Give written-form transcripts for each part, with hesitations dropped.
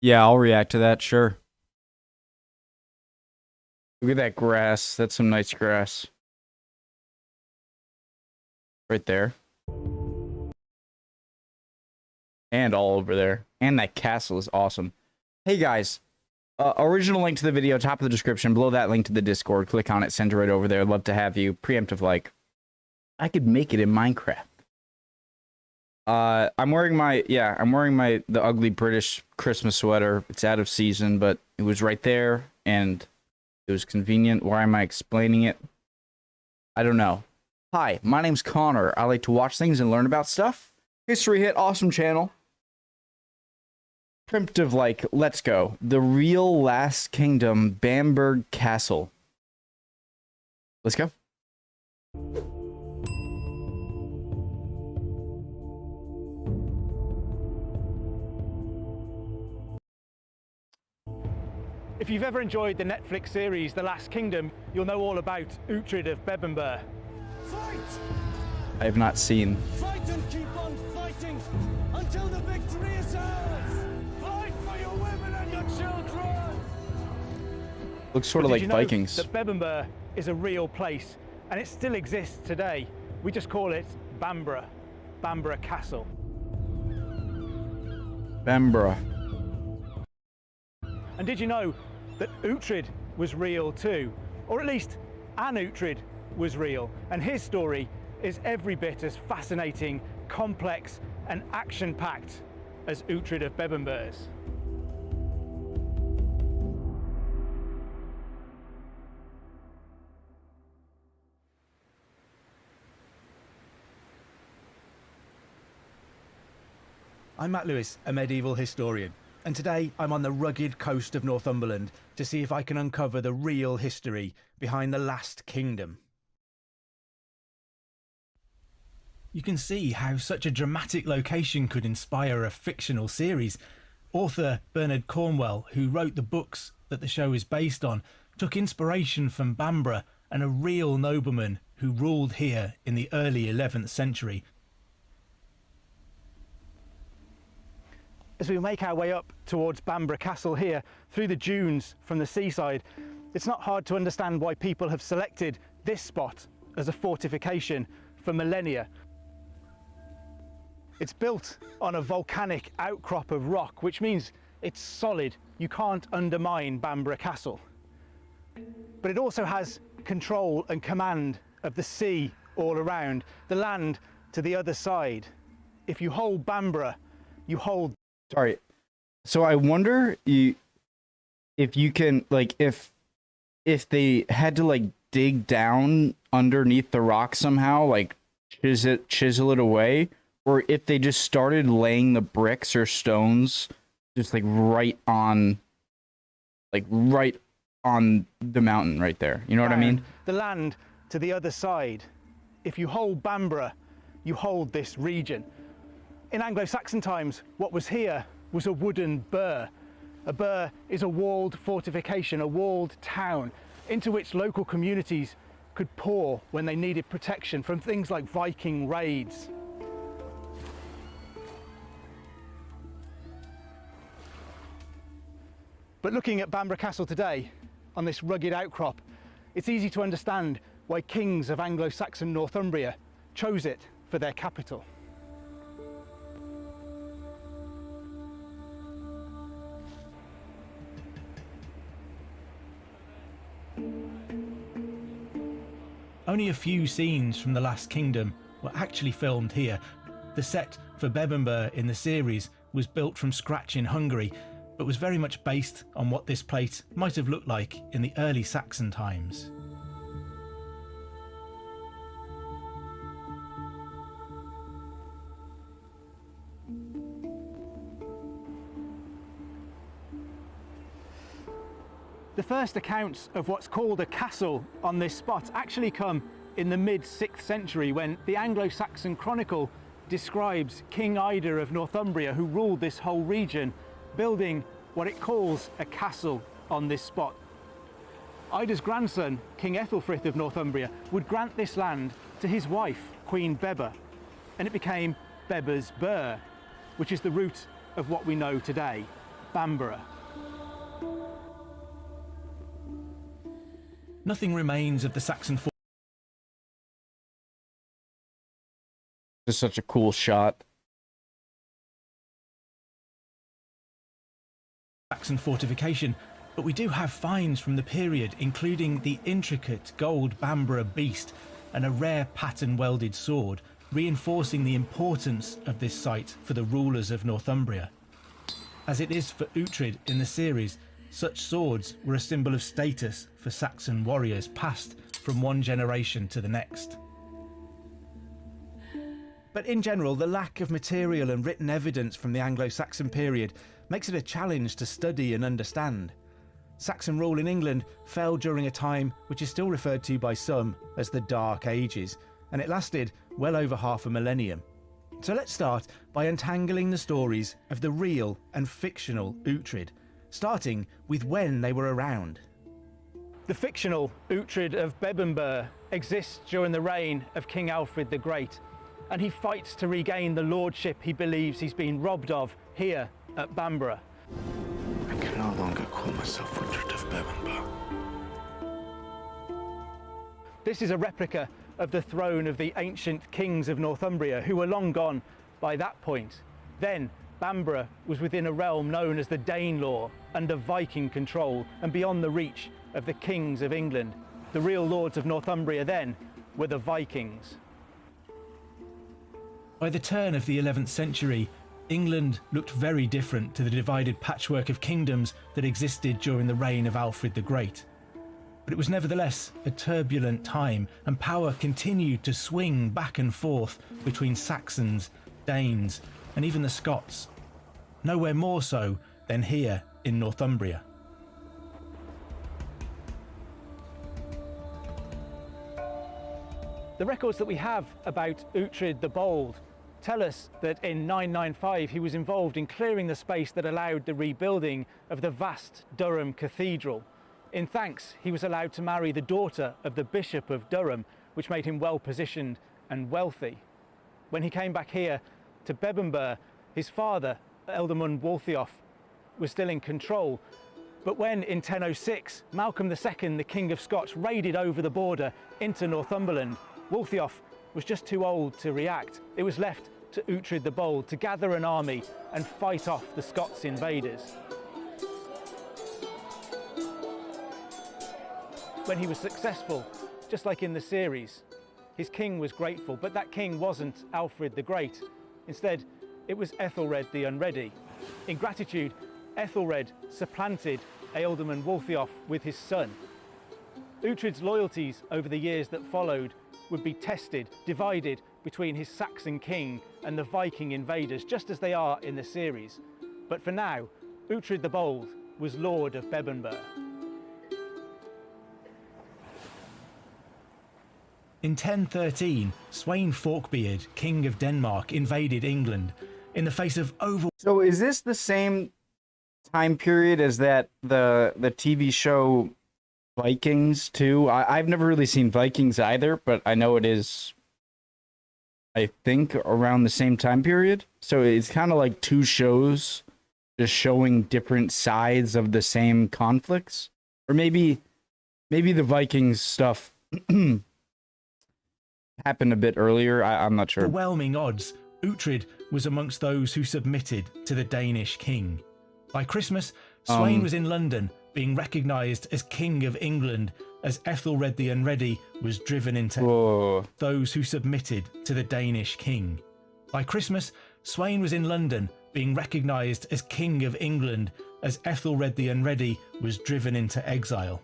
Yeah, I'll react to that, sure. Look at that grass. That's some nice grass. Right there. And all over there. And that castle is awesome. Hey guys, original link to the video, top of the description. Below that, link to the Discord. Click on it, send it right over there. I'd love to have you. Preemptive like. I could make it in Minecraft. I'm wearing the ugly British Christmas sweater. It's out of season, but it was right there, and it was convenient. Why am I explaining it? I don't know. Hi, my name's Connor. I like to watch things and learn about stuff. History Hit, awesome channel. Preemptive like, let's go. The real Last Kingdom, Bamburgh Castle. Let's go. If you've ever enjoyed the Netflix series The Last Kingdom, you'll know all about Uhtred of Bebbanburg. Fight! I have not seen. Fight and keep on fighting until the victory is ours! Fight for your women and your children! Looks sort of like Vikings. That Bebbanburg is a real place, and it still exists today. We just call it Bamburgh Castle. Bamburgh. And did you know that Uhtred was real too? Or at least an Uhtred was real, and his story is every bit as fascinating, complex and action-packed as Uhtred of Bebbanburg's. I'm Matt Lewis, a medieval historian, and today I'm on the rugged coast of Northumberland to see if I can uncover the real history behind the Last Kingdom. You can see how such a dramatic location could inspire a fictional series. Author Bernard Cornwell, who wrote the books that the show is based on, took inspiration from Bamburgh and a real nobleman who ruled here in the early 11th century. As we make our way up towards Bamburgh Castle here, through the dunes from the seaside, it's not hard to understand why people have selected this spot as a fortification for millennia. It's built on a volcanic outcrop of rock, which means it's solid. You can't undermine Bamburgh Castle. But it also has control and command of the sea all around, the land to the other side. If you hold Bamburgh, you hold... Sorry. So I wonder if you can, like, if they had to, like, dig down underneath the rock somehow, like, chisel it away, or if they just started laying the bricks or stones just, like, right on the mountain right there. You know what I mean? The land to the other side. If you hold Bamburgh, you hold this region. In Anglo-Saxon times, what was here was a wooden burh. A burh is a walled fortification, a walled town, into which local communities could pour when they needed protection from things like Viking raids. But looking at Bamburgh Castle today, on this rugged outcrop, it's easy to understand why kings of Anglo-Saxon Northumbria chose it for their capital. Only a few scenes from The Last Kingdom were actually filmed here. The set for Bebbanburg in the series was built from scratch in Hungary, but was very much based on what this place might have looked like in the early Saxon times. The first accounts of what's called a castle on this spot actually come in the mid-6th century, when the Anglo-Saxon Chronicle describes King Ida of Northumbria, who ruled this whole region, building what it calls a castle on this spot. Ida's grandson, King Ethelfrith of Northumbria, would grant this land to his wife, Queen Bebba, and it became Bebba's Burh, which is the root of what we know today. Bamburgh. Nothing remains of the Saxon Just such a cool shot. Fortification, but we do have finds from the period, including the intricate gold Bamburgh beast and a rare pattern welded sword, reinforcing the importance of this site for the rulers of Northumbria. As it is for Uhtred in the series, such swords were a symbol of status for Saxon warriors passed from one generation to the next. But in general, the lack of material and written evidence from the Anglo-Saxon period makes it a challenge to study and understand. Saxon rule in England fell during a time which is still referred to by some as the Dark Ages, and it lasted well over half a millennium. So let's start by untangling the stories of the real and fictional Uhtred, starting with when they were around. The fictional Uhtred of Bebbanburg exists during the reign of King Alfred the Great, and he fights to regain the lordship he believes he's been robbed of here at Bamburgh. I can no longer call myself Uhtred of Bebbanburg. This is a replica of the throne of the ancient kings of Northumbria, who were long gone by that point. Then Bamburgh was within a realm known as the Danelaw, under Viking control and beyond the reach of the kings of England. The real lords of Northumbria then were the Vikings. By the turn of the 11th century, England looked very different to the divided patchwork of kingdoms that existed during the reign of Alfred the Great. But it was nevertheless a turbulent time, and power continued to swing back and forth between Saxons, Danes, and even the Scots. Nowhere more so than here in Northumbria. The records that we have about Uhtred the Bold tell us that in 995 he was involved in clearing the space that allowed the rebuilding of the vast Durham Cathedral. In thanks, he was allowed to marry the daughter of the Bishop of Durham, which made him well positioned and wealthy. When he came back here to Bebbanburg, his father, Ealdorman Wulftheof, was still in control. But when in 1006 Malcolm II, the King of Scots, raided over the border into Northumberland, Wulftheof was just too old to react. It was left to Uhtred the Bold to gather an army and fight off the Scots invaders. When he was successful, just like in the series, his king was grateful, but that king wasn't Alfred the Great. Instead, it was Ethelred the Unready. In gratitude, Ethelred supplanted Ealdorman Wulftheof with his son. Uhtred's loyalties over the years that followed would be tested, divided between his Saxon king and the Viking invaders, just as they are in the series. But for now, Uhtred the Bold was Lord of Bebbanburg. In 1013, Sweyn Forkbeard, King of Denmark, invaded England in the face of So is this the same time period as the TV show Vikings too? I've never really seen Vikings either, but I know it is, I think, around the same time period. So it's kind of like two shows just showing different sides of the same conflicts. Or maybe the Vikings stuff happened a bit earlier. I'm not sure. overwhelming odds, Uhtred was amongst those who submitted to the Danish king. By Christmas, Sweyn was in London, being recognised as King of England, as Ethelred the Unready was driven into those who submitted to the Danish king. By Christmas, Sweyn was in London, being recognised as King of England, as Ethelred the Unready was driven into exile.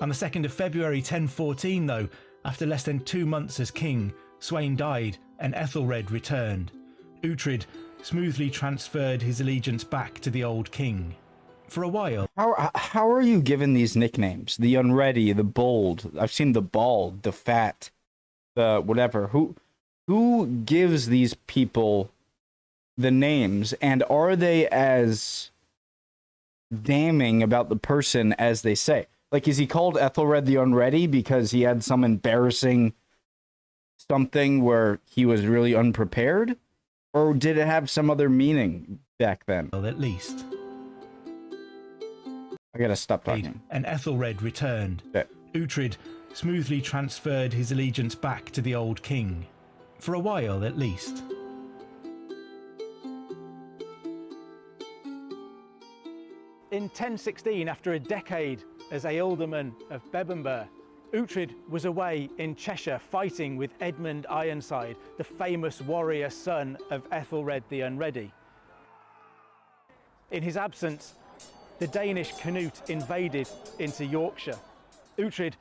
On the 2nd of February 1014, though, after less than 2 months as king, Sweyn died and Ethelred returned. Uhtred smoothly transferred his allegiance back to the old king. For a while... How are you given these nicknames? The Unready, the Bold. I've seen the Bald, the Fat, the whatever. Who gives these people the names, and are they as damning about the person as they say? Like, is he called Ethelred the Unready because he had some embarrassing something where he was really unprepared? Or did it have some other meaning back then? Well, at least. gotta stop talking. And Ethelred returned. Yeah. Uhtred smoothly transferred his allegiance back to the old king, for a while at least. In 1016, after a decade as Ealdorman of Bebbanburg, Uhtred was away in Cheshire fighting with Edmund Ironside, the famous warrior son of Ethelred the Unready. In his absence, the Danish Canute invaded into Yorkshire. Uhtred,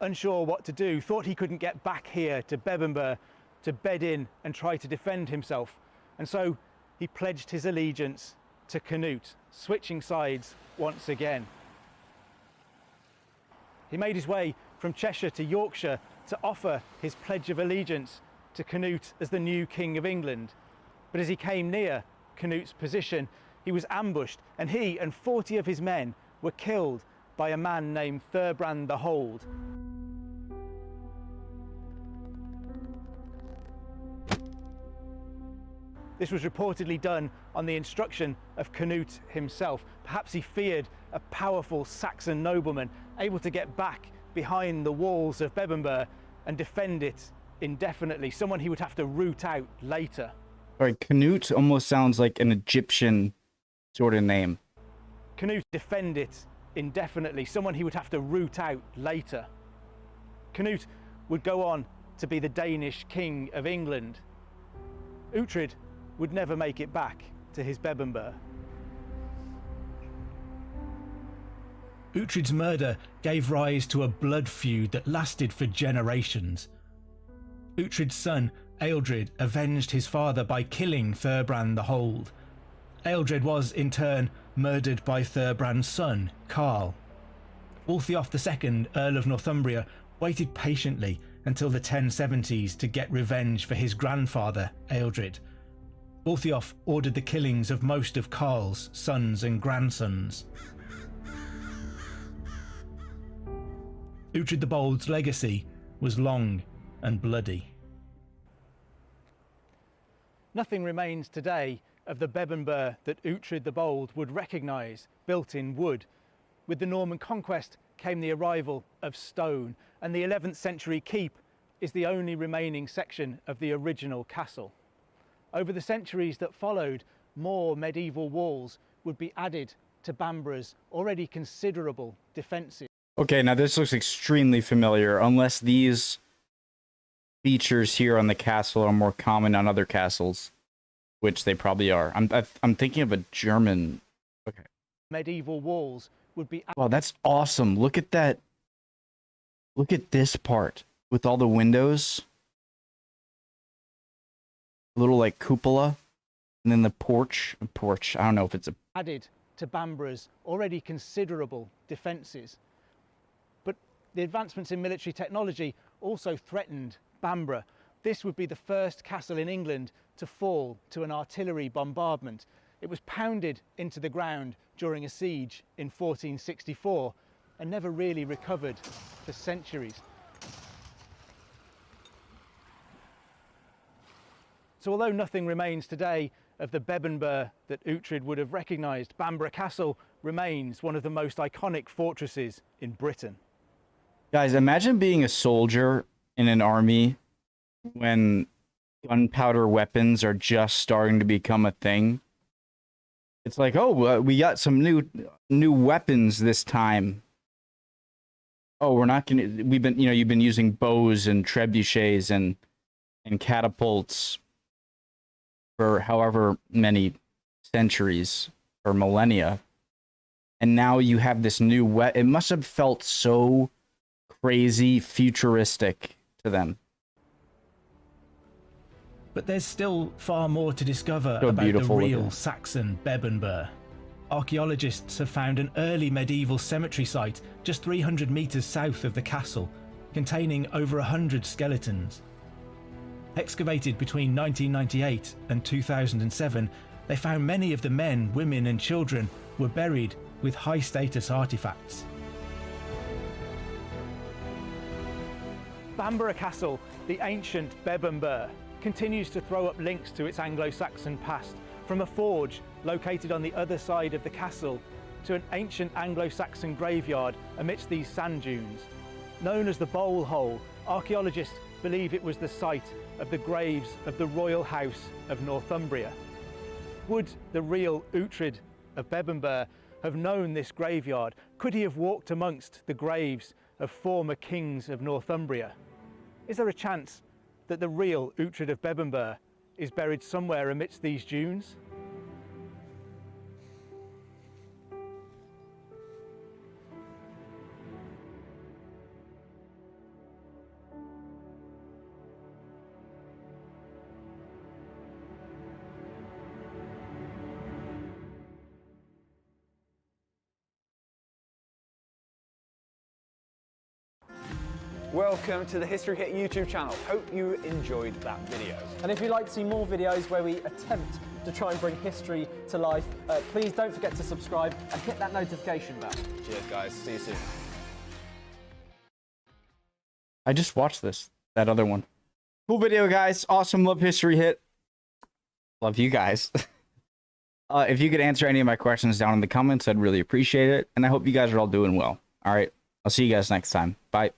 unsure what to do, thought he couldn't get back here to Bebbanburg to bed in and try to defend himself. And so he pledged his allegiance to Canute, switching sides once again. He made his way from Cheshire to Yorkshire to offer his pledge of allegiance to Canute as the new King of England. But as he came near Canute's position, he was ambushed, and he and 40 of his men were killed by a man named Thurbrand the Hold. This was reportedly done on the instruction of Canute himself. Perhaps he feared a powerful Saxon nobleman able to get back behind the walls of Bebbanburg and defend it indefinitely, someone he would have to root out later. Sorry, Canute almost sounds like an Egyptian sort of name. Canute defend it indefinitely, someone he would have to root out later. Canute would go on to be the Danish King of England. Uhtred would never make it back to his Bebbanburg. Uhtred's murder gave rise to a blood feud that lasted for generations. Uhtred's son, Ealdred, avenged his father by killing Thurbrand the Hold. Ealdred was, in turn, murdered by Thurbrand's son, Carl. Wulftheof II, Earl of Northumbria, waited patiently until the 1070s to get revenge for his grandfather, Ealdred. Wulftheof ordered the killings of most of Carl's sons and grandsons. Uhtred the Bold's legacy was long and bloody. Nothing remains today of the Bebbanburg that Uhtred the Bold would recognise, built in wood. With the Norman conquest came the arrival of stone, and the 11th century keep is the only remaining section of the original castle. Over the centuries that followed, more medieval walls would be added to Bamburgh's already considerable defences. Okay, now this looks extremely familiar, unless these features here on the castle are more common on other castles, which they probably are. I'm thinking of a German. Okay. Medieval walls would be. Wow, that's awesome! Look at that. Look at this part with all the windows, little like cupola, and then the porch. I don't know if it's a added to Bamburgh's already considerable defences. But the advancements in military technology also threatened Bamburgh. This would be the first castle in England to fall to an artillery bombardment. It was pounded into the ground during a siege in 1464 and never really recovered for centuries. So although nothing remains today of the Bebbanburg that Uhtred would have recognised, Bamburgh Castle remains one of the most iconic fortresses in Britain. Guys, imagine being a soldier in an army when gunpowder weapons are just starting to become a thing. It's like, oh, we got some new weapons this time. Oh, we're not gonna. You've been using bows and trebuchets and catapults for however many centuries or millennia, and now you have this new weapon. It must have felt so crazy futuristic to them. But there's still far more to discover So about the beautiful real looking. Saxon Bebbanburg. Archaeologists have found an early medieval cemetery site just 300 metres south of the castle, containing over 100 skeletons. Excavated between 1998 and 2007, they found many of the men, women and children were buried with high-status artefacts. Bamburgh Castle, the ancient Bebbanburg, continues to throw up links to its Anglo-Saxon past, from a forge located on the other side of the castle to an ancient Anglo-Saxon graveyard amidst these sand dunes. Known as the Bowl Hole, archaeologists believe it was the site of the graves of the royal house of Northumbria. Would the real Uhtred of Bebbanburg have known this graveyard? Could he have walked amongst the graves of former kings of Northumbria? Is there a chance that the real Uhtred of Bebbanburg is buried somewhere amidst these dunes? Welcome to the History Hit YouTube channel. Hope you enjoyed that video. And if you'd like to see more videos where we attempt to try and bring history to life, please don't forget to subscribe and hit that notification bell. Cheers guys, see you soon. I just watched that other one. Cool video, guys. Awesome. Love History Hit. Love you guys. If you could answer any of my questions down in the comments, I'd really appreciate it. And I hope you guys are all doing well. All right. I'll see you guys next time. Bye.